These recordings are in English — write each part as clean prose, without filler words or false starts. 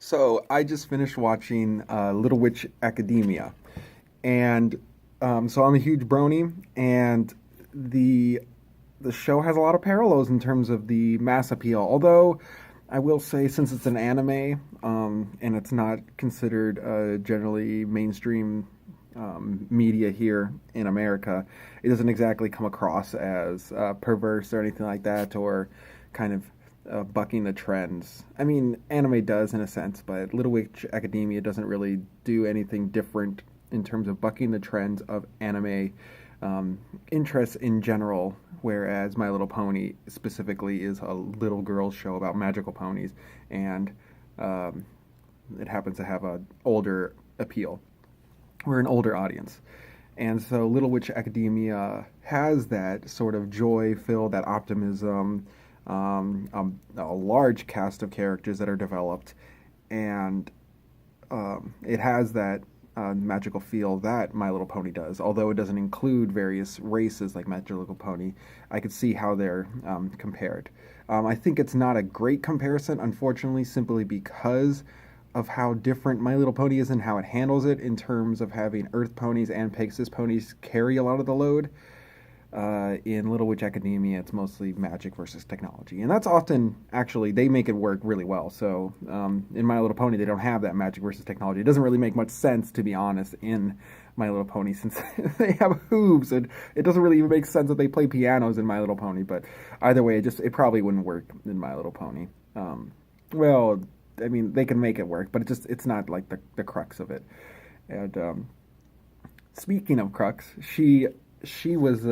So I just finished watching Little Witch Academia, and so I'm a huge brony, and the the show has a lot of parallels in terms of the mass appeal. Although I will say, since it's an anime and it's not considered generally mainstream media here in America, it doesn't exactly come across as perverse or anything like that, or kind of bucking the trends. I mean, anime does in a sense, but Little Witch Academia doesn't really do anything different in terms of bucking the trends of anime interests in general. Whereas My Little Pony specifically is a little girl's show about magical ponies, and um, it happens to have an older appeal. We're an older audience. And so Little Witch Academia has that sort of joy filled, that optimism, a large cast of characters that are developed, and it has that magical feel that My Little Pony does. Although it doesn't include various races like My Little Pony, I could see how they're compared. I think it's not a great comparison, unfortunately, simply because of how different My Little Pony is and how it handles it in terms of having Earth ponies and Pegasus ponies carry a lot of the load. In Little Witch Academia, it's mostly magic versus technology, and that's often actually they make it work really well. So in My Little Pony, they don't have that magic versus technology. It doesn't really make much sense, to be honest, in My Little Pony, since they have hooves, and it doesn't really even make sense that they play pianos in My Little Pony. But either way, it probably wouldn't work in My Little Pony. Well, I mean, they can make it work, but it's not like the crux of it. And speaking of crux, she was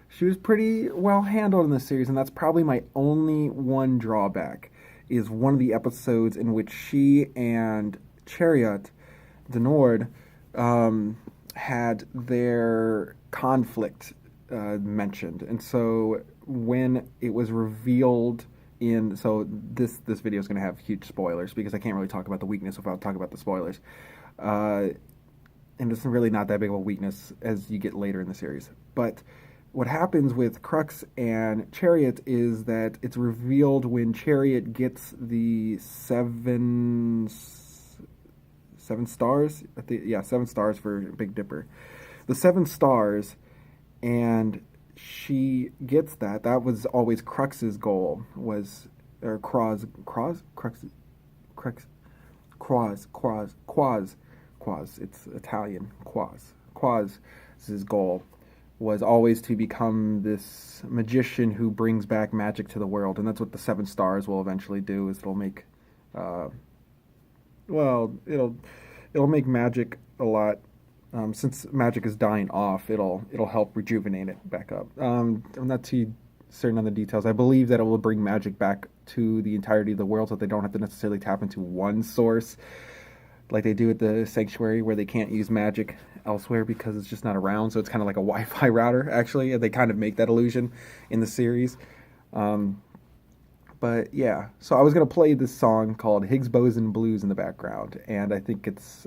she was pretty well handled in the series, and that's probably my only one drawback. Is one of the episodes in which she and Chariot, the Nord, had their conflict mentioned, and so when it was revealed in this video is going to have huge spoilers because I can't really talk about the weakness without talking about the spoilers. And it's really not that big of a weakness as you get later in the series. But what happens with Crux and Chariot is that it's revealed when Chariot gets the seven stars. Yeah, 7 stars for Big Dipper. The 7 stars, and she gets that. That was always Crux's goal. Or Cruz. Quaz. It's Italian. Quaz's goal was always to become this magician who brings back magic to the world, and that's what the 7 stars will eventually do. Is it'll make, it'll make magic a lot. Since magic is dying off, it'll help rejuvenate it back up. I'm not too certain on the details. I believe that it will bring magic back to the entirety of the world, so they don't have to necessarily tap into one source like they do at the sanctuary, where they can't use magic elsewhere because it's just not around. So it's kind of like a Wi-Fi router, actually, and they kind of make that illusion in the series. But yeah, so I was going to play this song called Higgs Boson Blues in the background, and I think it's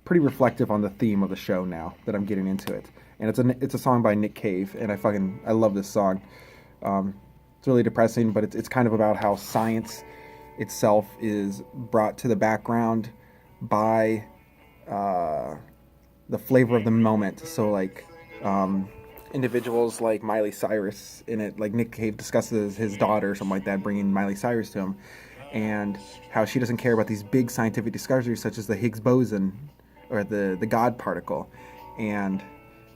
pretty reflective on the theme of the show now that I'm getting into it. And it's a song by Nick Cave, and I love this song. It's really depressing, but it's kind of about how science itself is brought to the background by the flavor of the moment. So like individuals like Miley Cyrus in it, like Nick Cave discusses his daughter or something like that, bringing Miley Cyrus to him, and how she doesn't care about these big scientific discoveries such as the Higgs boson or the God particle, and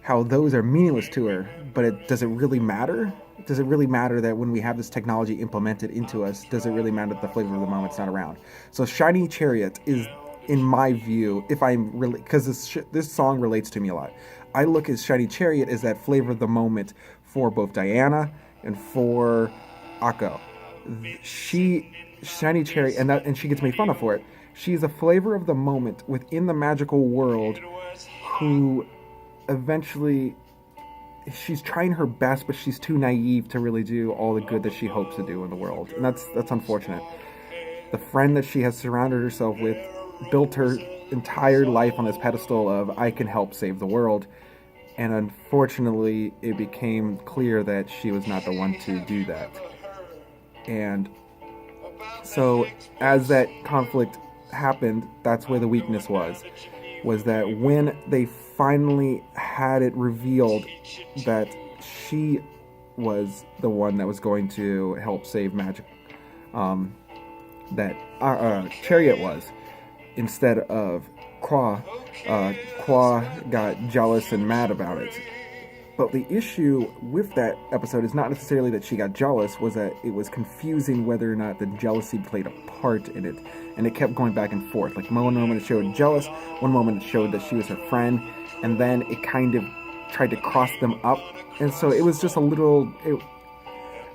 how those are meaningless to her. But does it really matter? Does it really matter that when we have this technology implemented into us, does it really matter that the flavor of the moment's not around? So Shiny Chariot is, in my view, if I'm really, because this song relates to me a lot, I look at Shiny Chariot as that flavor of the moment for both Diana and for Akko. Shiny Chariot, and she gets made fun of for it. She's a flavor of the moment within the magical world who eventually, she's trying her best, but she's too naive to really do all the good that she hopes to do in the world, and that's unfortunate. The friend that she has surrounded herself with built her entire life on this pedestal of I can help save the world, and unfortunately, it became clear that she was not the one to do that. And So as that conflict happened, that's where the weakness was that when they finally had it revealed that she was the one that was going to help save Magic, that Chariot was, instead of Qua. Qua got jealous and mad about it. But the issue with that episode is not necessarily that she got jealous, was that it was confusing whether or not the jealousy played a part in it. And it kept going back and forth. Like, one moment it showed jealous, one moment it showed that she was her friend, and then it kind of tried to cross them up. And so it was just a little...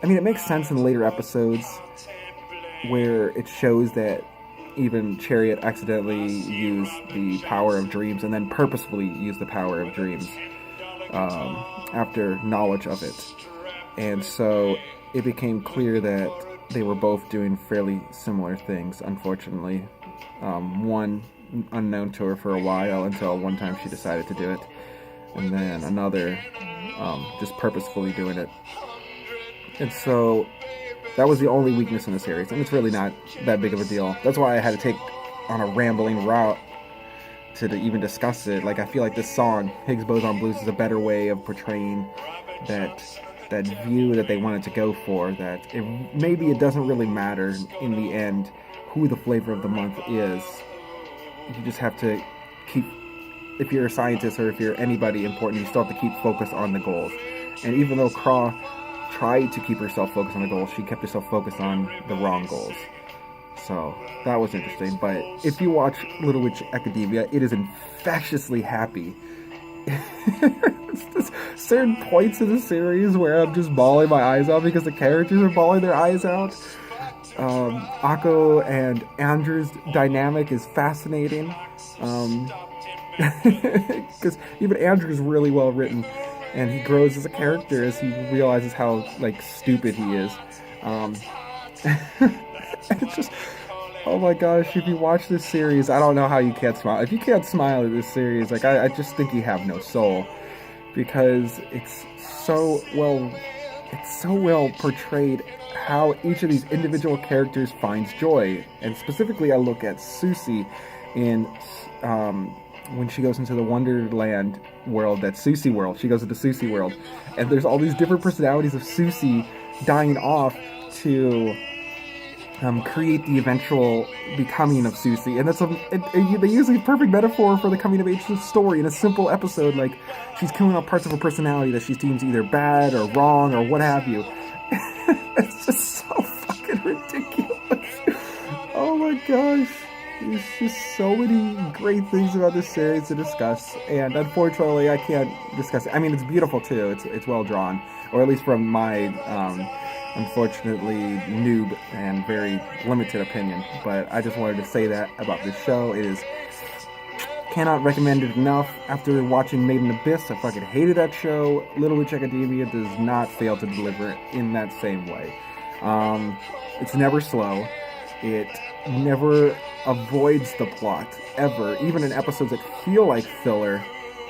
it makes sense in later episodes where it shows that even Chariot accidentally used the power of dreams and then purposefully used the power of dreams. After knowledge of it. And so it became clear that they were both doing fairly similar things, unfortunately. One unknown to her for a while until one time she decided to do it. And then another just purposefully doing it. And so that was the only weakness in the series. And it's really not that big of a deal. That's why I had to take on a rambling route to even discuss it. Like, I feel like this song, Higgs Boson Blues, is a better way of portraying that view that they wanted to go for, that maybe it doesn't really matter in the end who the flavor of the month is. You just have to keep, if you're a scientist or if you're anybody important, you still have to keep focused on the goals. And even though Craw tried to keep herself focused on the goals, she kept herself focused on the wrong goals. So that was interesting. But if you watch Little Witch Academia, it is infectiously happy. There's certain points in the series where I'm just bawling my eyes out because the characters are bawling their eyes out. Akko and Andrew's dynamic is fascinating. Because even Andrew's really well written, and he grows as a character as he realizes how stupid he is. It's just, oh my gosh, if you watch this series, I don't know how you can't smile. If you can't smile at this series, I just think you have no soul. Because it's so well portrayed how each of these individual characters finds joy. And specifically, I look at Susie in, when she goes into the Wonderland world, that Susie world. She goes into Susie world. And there's all these different personalities of Susie dying off to create the eventual becoming of Susie. And they use a perfect metaphor for the coming of age story in a simple episode. Like, she's killing off parts of her personality that she deems either bad or wrong or what have you. It's just so fucking ridiculous. Oh my gosh. There's just so many great things about this series to discuss, and unfortunately I can't discuss it. I mean, it's beautiful too. It's well drawn, or at least from my unfortunately noob and very limited opinion. But I just wanted to say that about this show. Cannot recommend it enough. After watching Made in Abyss, I fucking hated that show. Little Witch Academia does not fail to deliver in that same way. It's never slow. It never avoids the plot, ever. Even in episodes that feel like filler,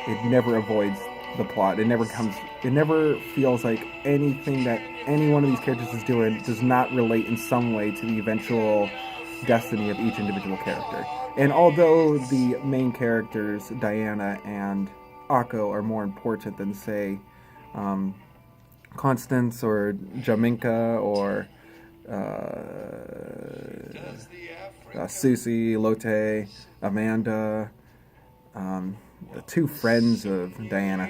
it never avoids the plot. It never feels like anything that any one of these characters is doing does not relate in some way to the eventual destiny of each individual character. And although the main characters, Diana and Akko, are more important than, say, Constance or Jaminka or Susie, Lotte, Amanda, the two friends of Diana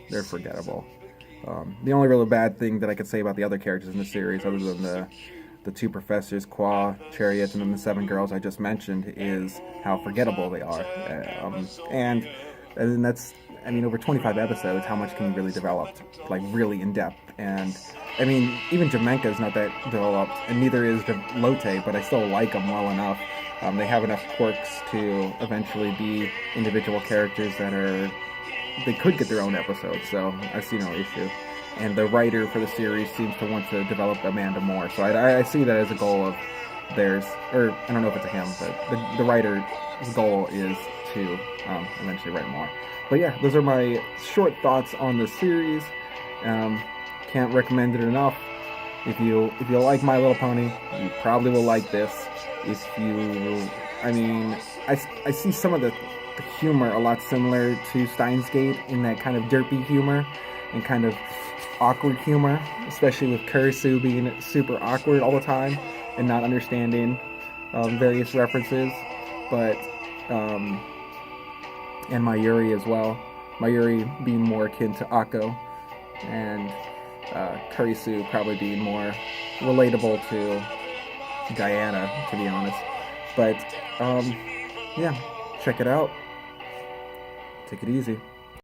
they're forgettable. The only real bad thing that I could say about the other characters in the series, other than the two professors, Qua, Chariot, and then the 7 girls I just mentioned, is how forgettable they are. And that's, over 25 episodes, how much can you really develop, really in depth? And even Jamenka is not that developed, and neither is Lotte, but I still like them well enough. They have enough quirks to eventually be individual characters they could get their own episode, so I see no issue. And the writer for the series seems to want to develop Amanda more, so I see that as a goal of theirs, or I don't know if it's a him, but the writer's goal is to eventually write more. But yeah, those are my short thoughts on the series. Can't recommend it enough. If you like My Little Pony, you probably will like this. If you, I mean, I see some of the humor a lot similar to Steins Gate in that kind of derpy humor and kind of awkward humor, especially with Kurisu being super awkward all the time and not understanding various references. But and Mayuri as well. Mayuri being more akin to Akko, and Kurisu probably being more relatable to Diana, to be honest. But yeah, check it out. Take it easy.